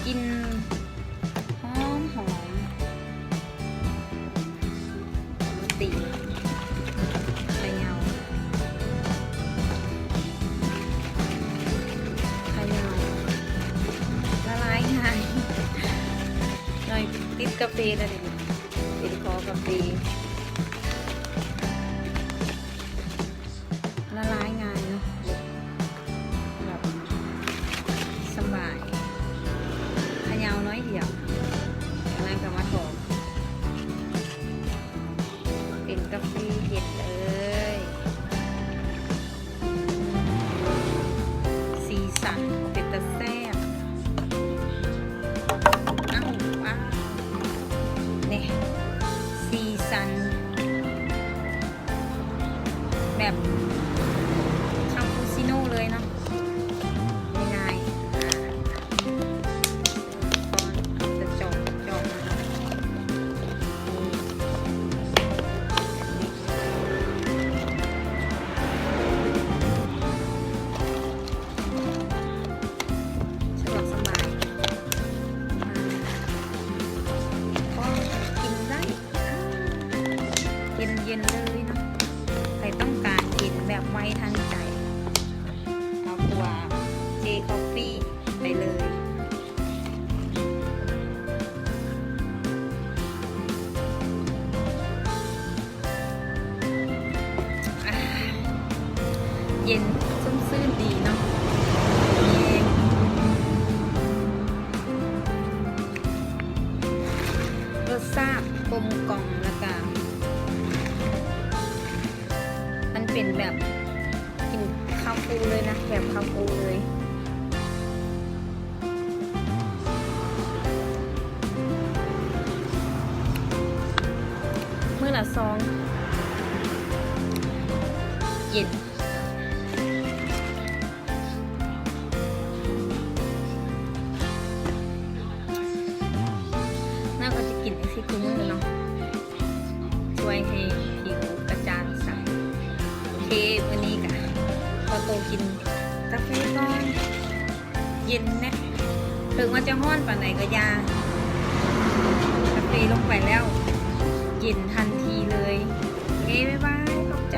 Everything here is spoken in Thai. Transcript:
กินหอมหอมโรตีไข่เงาละลายง่ายหน่อยติดกาแฟแล้วดิติดคอกาแฟละลายง่ายเนาะแบบสบายขยาวน้อยเดียวกำลังจะมาถอดเป็นกาแฟเย็นเลยสีสันเป็นตะแซ่บอ้าวว้าวนี่สีสันแบบคาปูชิโน่เลยเนาะง่ายๆจะจบสะดวกสบายก็กินได้เย็นๆเลยเนาะใครต้องการกินแบบไวทันใจเอาตัวเจคอฟฟี่ไปเลยเย็นชุ่มชื่นดีเนาะรสชาติกลมกล่อมแล้วก็มันเป็นแบบกินข้าวปูเลยนะแบบข้าวปูเลยมื้อละซองเย็นน่าก็จะกินไอซิคุมือเนาะช่วยให้ผิวกระจ่างใสโอเควันนี้กะพอโตกินกาแฟก่อนเย็นนะถึงว่าจะห้อนป่านไหนก็ยากาแฟลงไปแล้วเย็นทันทีเลยโอเคบ๊ายบายขอบใจ